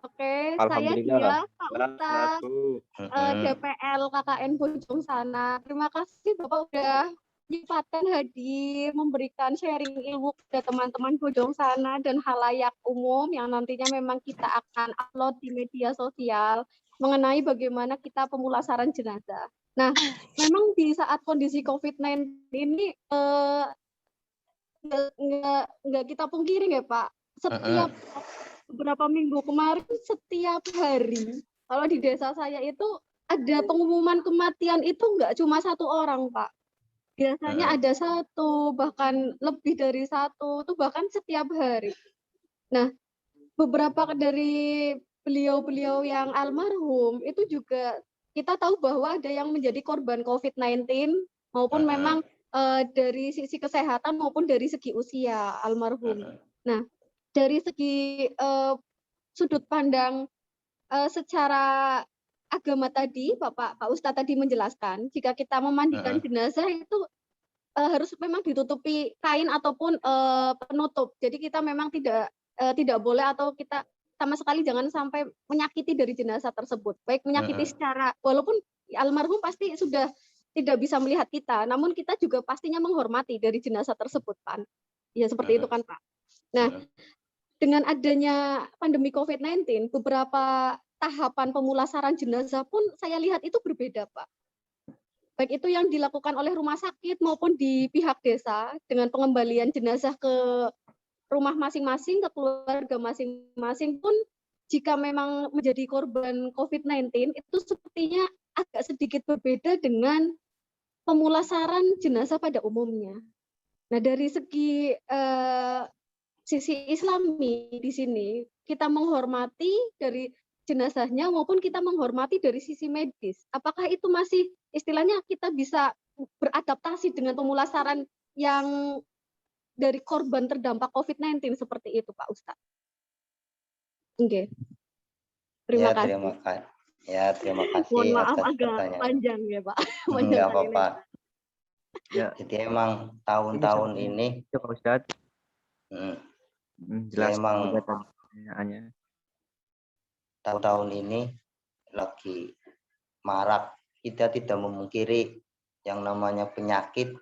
Oke, saya Alhamdulillah. dia Pak Ustadz, DPL KKN Bojong Sana. Terima kasih Bapak udah menyempatkan hadir, memberikan sharing ilmu kepada teman-teman Bojong Sana dan halayak umum yang nantinya memang kita akan upload di media sosial mengenai bagaimana kita pemulasaran jenazah. Nah, memang di saat kondisi COVID-19 ini nggak kita pungkiri ya Pak, setiap beberapa minggu kemarin setiap hari kalau di desa saya itu ada pengumuman kematian itu nggak cuma satu orang Pak. Biasanya ada satu, bahkan lebih dari satu, itu bahkan setiap hari. Nah, beberapa dari beliau-beliau yang almarhum itu juga kita tahu bahwa ada yang menjadi korban COVID-19 maupun memang dari sisi kesehatan maupun dari segi usia almarhum. Nah, dari segi sudut pandang secara agama tadi, Pak Ustadz tadi menjelaskan, jika kita memandikan jenazah itu harus memang ditutupi kain ataupun penutup. Jadi kita memang tidak boleh atau kita sama sekali jangan sampai menyakiti dari jenazah tersebut. Baik menyakiti secara, walaupun almarhum pasti sudah tidak bisa melihat kita, namun kita juga pastinya menghormati dari jenazah tersebut, Pak. Ya seperti itu kan, Pak. Nah, dengan adanya pandemi COVID-19, beberapa tahapan pemulasaran jenazah pun saya lihat itu berbeda, Pak. Baik itu yang dilakukan oleh rumah sakit maupun di pihak desa dengan pengembalian jenazah ke rumah masing-masing, ke keluarga masing-masing pun jika memang menjadi korban COVID-19 itu sepertinya agak sedikit berbeda dengan pemulasaran jenazah pada umumnya. Nah, dari segi sisi Islami di sini kita menghormati dari jenazahnya maupun kita menghormati dari sisi medis. Apakah itu masih istilahnya kita bisa beradaptasi dengan pemulasaran yang dari korban terdampak COVID-19 seperti itu, Pak Ustadz? Oke. Terima kasih. Terima kasih Mohon maaf atas agak pertanyaan. panjang ya, Pak. Enggak apa-apa. Ya, Jadi emang tahun-tahun ini, ya, Pak Ustadz. ya Jelas emang juga tadi pertanyaannya. tahun-tahun ini lagi marak. Kita tidak memungkiri yang namanya penyakit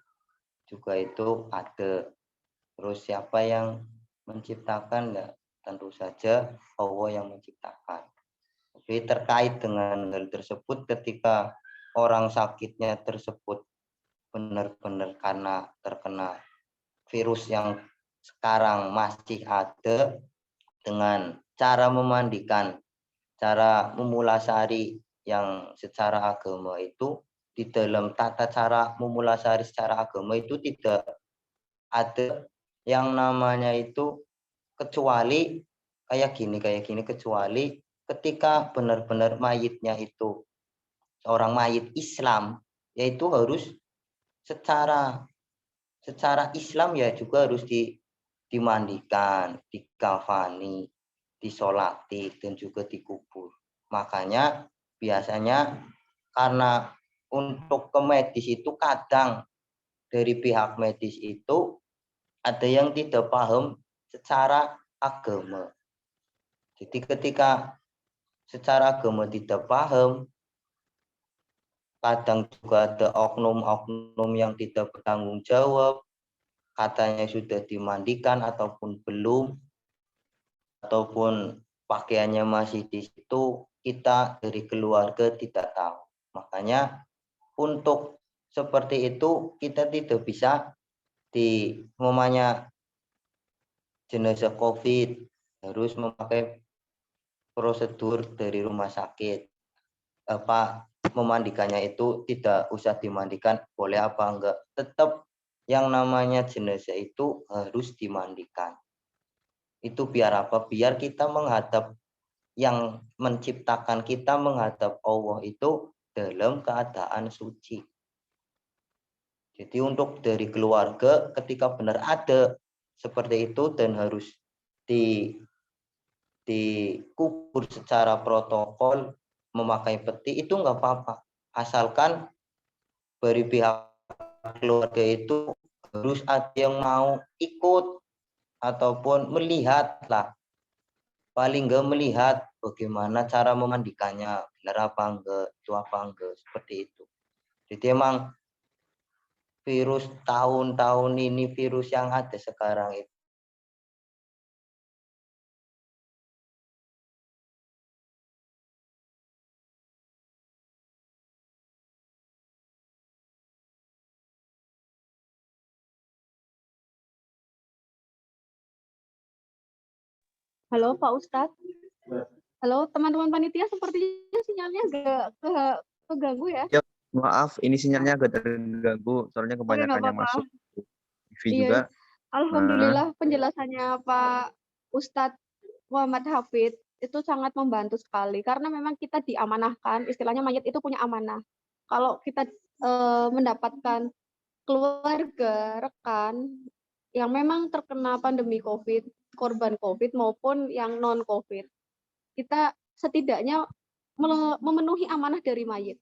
juga itu ada. Terus siapa yang menciptakan? Ya tentu saja Allah yang menciptakan. Tapi terkait dengan hal tersebut, ketika orang sakitnya tersebut benar-benar karena terkena virus yang sekarang masih ada, dengan cara memandikan, cara memulasari yang secara agama itu, di dalam tata cara memulasari secara agama itu tidak ada yang namanya itu kecuali kayak gini, kecuali ketika benar-benar mayitnya itu seorang mayit Islam, yaitu harus secara Islam ya juga harus dimandikan, dikafani, disolati, dan juga dikubur. Makanya biasanya karena untuk ke medis itu kadang dari pihak medis itu ada yang tidak paham secara agama. Jadi ketika secara agama tidak paham, kadang juga ada oknum-oknum yang tidak bertanggung jawab, katanya sudah dimandikan ataupun belum, ataupun pakaiannya masih di situ, kita dari keluarga tidak tahu. Makanya untuk seperti itu kita tidak bisa namanya jenazah COVID harus memakai prosedur dari rumah sakit. Memandikannya itu tidak usah dimandikan, boleh apa enggak, tetap yang namanya jenazah itu harus dimandikan. Itu biar apa? Biar kita menghadap yang menciptakan kita, menghadap Allah itu dalam keadaan suci. Jadi untuk dari keluarga ketika benar ada seperti itu dan harus dikubur secara protokol, memakai peti, itu nggak apa-apa, asalkan dari pihak keluarga itu harus ada yang mau ikut ataupun melihat lah, paling nggak melihat bagaimana cara memandikannya, benar apa enggak, itu apa enggak, seperti itu. Jadi emang virus tahun-tahun ini, virus yang ada sekarang itu Halo Pak Ustadz. Halo teman-teman panitia, sepertinya sinyalnya agak keganggu ya. Ya, maaf, ini sinyalnya agak terganggu, soalnya kebanyakan yang masuk TV juga. Alhamdulillah penjelasannya Pak Ustadz Muhammad Hafid itu sangat membantu sekali, karena memang kita diamanahkan, istilahnya mayat itu punya amanah. Kalau kita mendapatkan keluarga, rekan yang memang terkena pandemi COVID, korban COVID maupun yang non-COVID, kita setidaknya memenuhi amanah dari mayit.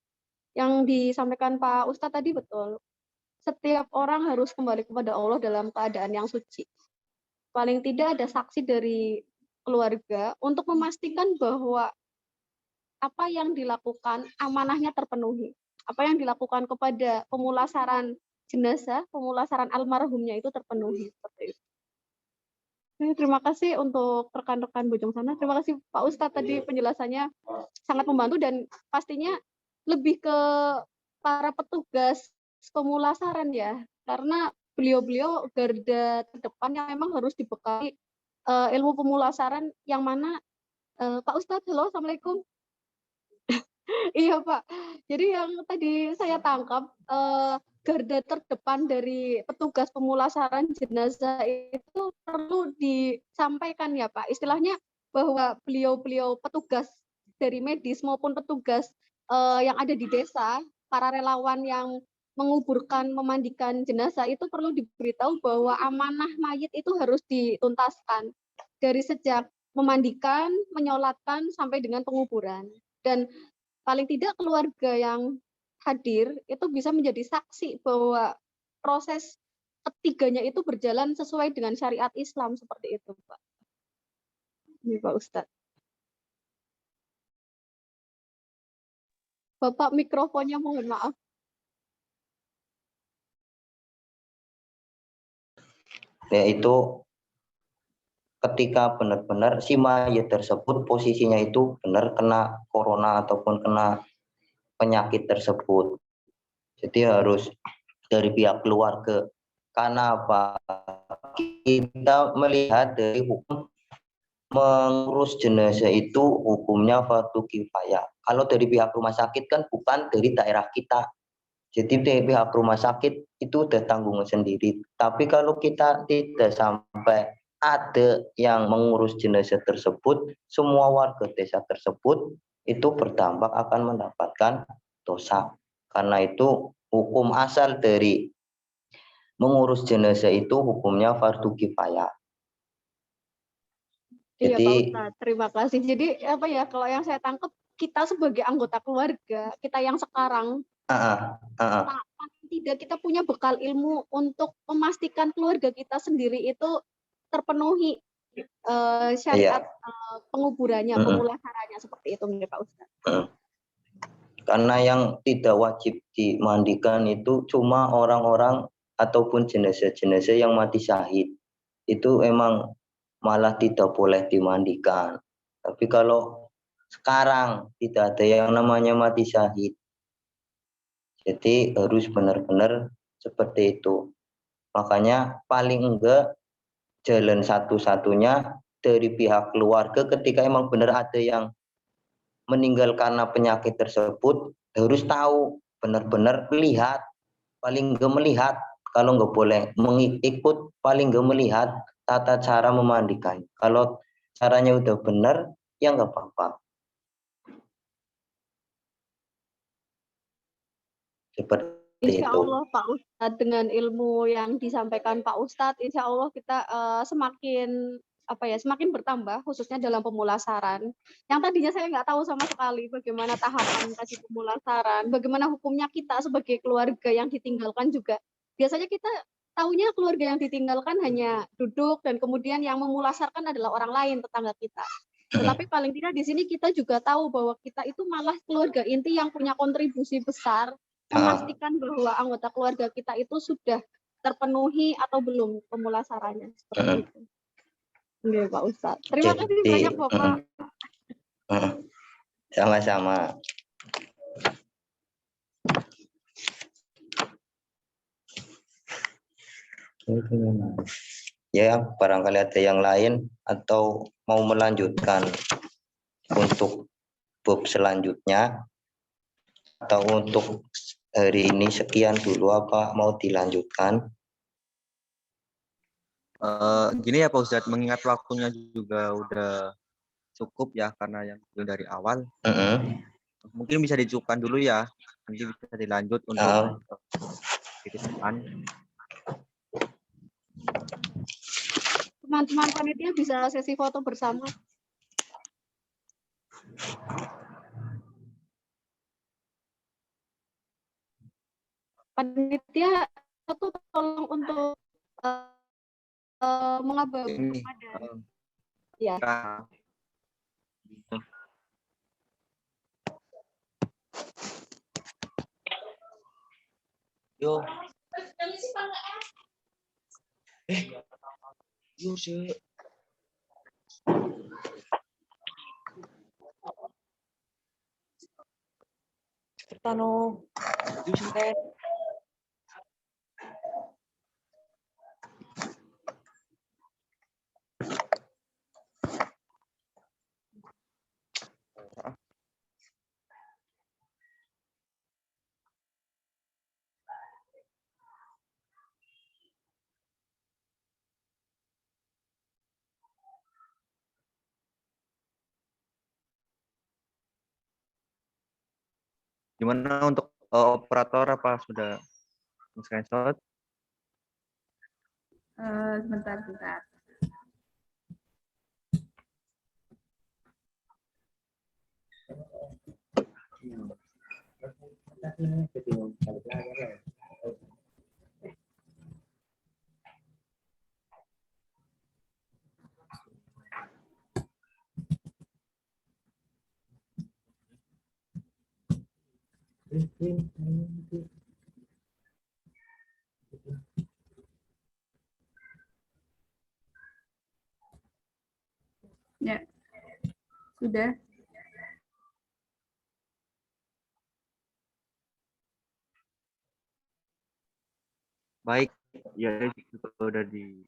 Yang disampaikan Pak Ustadz tadi betul. Setiap orang harus kembali kepada Allah dalam keadaan yang suci. Paling tidak ada saksi dari keluarga untuk memastikan bahwa apa yang dilakukan amanahnya terpenuhi. Apa yang dilakukan kepada pemulasaran jenazah, pemulasaran almarhumnya itu terpenuhi. Seperti itu. Terima kasih untuk rekan-rekan Bojong Sana. Terima kasih Pak Ustadz tadi penjelasannya sangat membantu, dan pastinya lebih ke para petugas pemulasaran ya, karena beliau-beliau garda terdepan yang memang harus dibekali ilmu pemulasaran, yang mana Pak Ustadz, halo, Assalamualaikum. Iya Pak, jadi yang tadi saya tangkap garda terdepan dari petugas pemulasaran jenazah itu perlu disampaikan ya Pak, istilahnya bahwa beliau-beliau petugas dari medis maupun petugas yang ada di desa, para relawan yang menguburkan, memandikan jenazah itu perlu diberitahu bahwa amanah mayit itu harus dituntaskan dari sejak memandikan, menyolatkan sampai dengan penguburan. Dan paling tidak keluarga yang hadir itu bisa menjadi saksi bahwa proses ketiganya itu berjalan sesuai dengan syariat Islam seperti itu, Pak. Ini Pak Ustadz. Bapak mikrofonnya mohon maaf. Yaitu ketika benar-benar si mayat tersebut posisinya itu benar kena corona ataupun kena penyakit tersebut. Jadi harus dari pihak keluarga. Karena apa? Kita melihat dari hukum mengurus jenazah itu hukumnya fardu kifayah. Kalau dari pihak rumah sakit kan bukan dari daerah kita. Jadi dari pihak rumah sakit itu udah tanggung sendiri. Tapi kalau kita tidak sampai ada yang mengurus jenazah tersebut, semua warga desa tersebut itu berdampak akan mendapatkan dosa. Karena itu hukum asal dari mengurus jenazah itu hukumnya fardu kifayah. Iya Pak Jadi Ustadz, terima kasih. Jadi apa ya, kalau yang saya tangkap, kita sebagai anggota keluarga, kita yang sekarang, paling tidak kita punya bekal ilmu untuk memastikan keluarga kita sendiri itu terpenuhi syariat penguburannya, pemulasarannya seperti itu, Pak Ustadz. Karena yang tidak wajib dimandikan itu cuma orang-orang ataupun jenazah-jenazah yang mati syahid. Itu emang malah tidak boleh dimandikan. Tapi kalau sekarang tidak ada yang namanya mati syahid. Jadi harus benar-benar seperti itu. Makanya paling enggak jalan satu-satunya dari pihak keluarga ketika emang benar ada yang meninggal karena penyakit tersebut, harus tahu, benar-benar melihat, paling enggak melihat, kalau enggak boleh mengikut, paling enggak melihat tata cara memandikan. Kalau caranya udah benar, ya enggak apa-apa. Seperti Insya itu. Allah Pak Ustadz, dengan ilmu yang disampaikan Pak Ustadz, insya Allah kita semakin bertambah khususnya dalam pemulasaran. Yang tadinya saya nggak tahu sama sekali bagaimana tahapan tadi pemulasaran, bagaimana hukumnya kita sebagai keluarga yang ditinggalkan juga. Biasanya kita tahunya keluarga yang ditinggalkan hanya duduk dan kemudian yang memulasarkan adalah orang lain, tetangga kita. Tetapi paling tidak di sini kita juga tahu bahwa kita itu malah keluarga inti yang punya kontribusi besar memastikan bahwa anggota keluarga kita itu sudah terpenuhi atau belum pemulasarannya seperti itu. Oke, Pak Ustadz. Terima kasih banyak Bapak. Sama-sama. Ya, barangkali ada yang lain atau mau melanjutkan untuk bab selanjutnya, atau untuk hari ini sekian dulu, apa mau dilanjutkan? Gini ya Pak Ustadz, mengingat waktunya juga udah cukup ya karena yang dari awal. Mungkin bisa dicukupkan dulu ya, nanti bisa dilanjut untuk di depan. Teman-teman panitia bisa sesi foto bersama. Panitia itu tolong untuk mengabaikan ya. Yo. Yo sih. Tano. Yo sih. Gimana untuk operator, apa sudah screenshot? Sebentar. Ya, sudah. Baik, ya juga udah di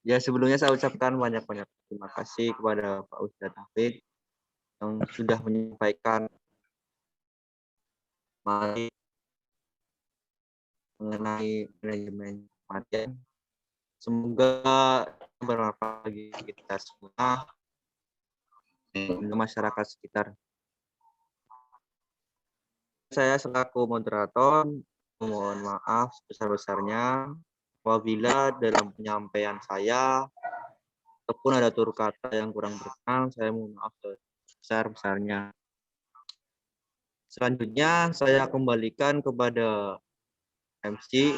ya, sebelumnya saya ucapkan banyak-banyak terima kasih kepada Pak Ustadz Hafid yang sudah menyampaikan materi mengenai manajemen kematian. Semoga bermanfaat bagi kita semua dan masyarakat sekitar. Saya selaku moderator mohon maaf sebesar-besarnya apabila dalam penyampaian saya ataupun ada tutur kata yang kurang berkenan, saya mohon maaf sebesar-besarnya. Selanjutnya saya kembalikan kepada MC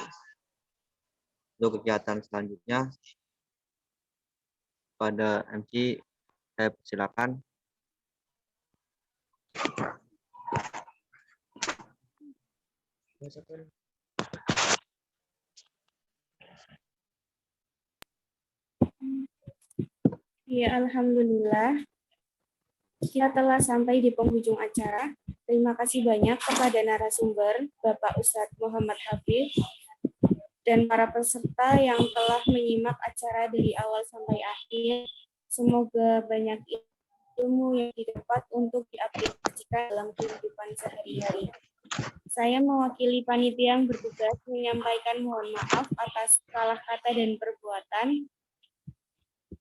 untuk kegiatan selanjutnya. Pada MC saya persilakan. Ya, alhamdulillah. Kita telah sampai di penghujung acara. Terima kasih banyak kepada narasumber, Bapak Ustadz Muhammad Hafid, dan para peserta yang telah menyimak acara dari awal sampai akhir. Semoga banyak ilmu yang didapat untuk diaplikasikan dalam kehidupan sehari-hari. Saya mewakili panitia yang bertugas menyampaikan mohon maaf atas salah kata dan perbuatan.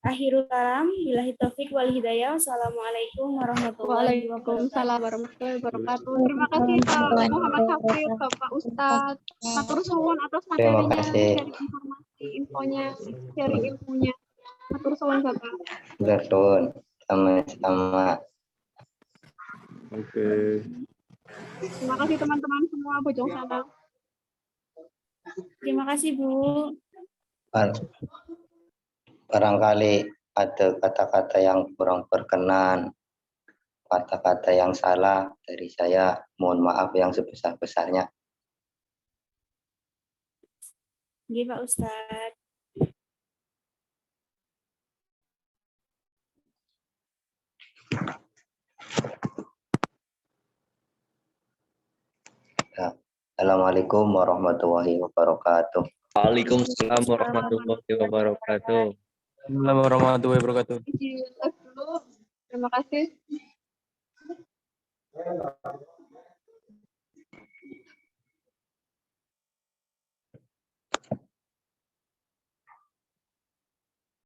Akhirul kalam, billahi taufik wal hidayah. Wassalamualaikum warahmatullahi wabarakatuh. Waalaikumsalam warahmatullahi wabarakatuh. Terima kasih Pak Muhammad Hafid, Bapak Ustadz. Matur suwun atas Terima materinya, kasih. sharing informasi, infonya, sharing ilmunya. Matur suwun Bapak. Betul, sama-sama. Oke. Terima kasih teman-teman semua bojong sana. Terima kasih, Bu. Barangkali ada kata-kata yang kurang berkenan, kata-kata yang salah dari saya, mohon maaf yang sebesar-besarnya. Nggih, Pak Ustadz. Assalamualaikum warahmatullahi wabarakatuh. Waalaikumsalam warahmatullahi wabarakatuh. Assalamualaikum warahmatullahi wabarakatuh. Terima kasih.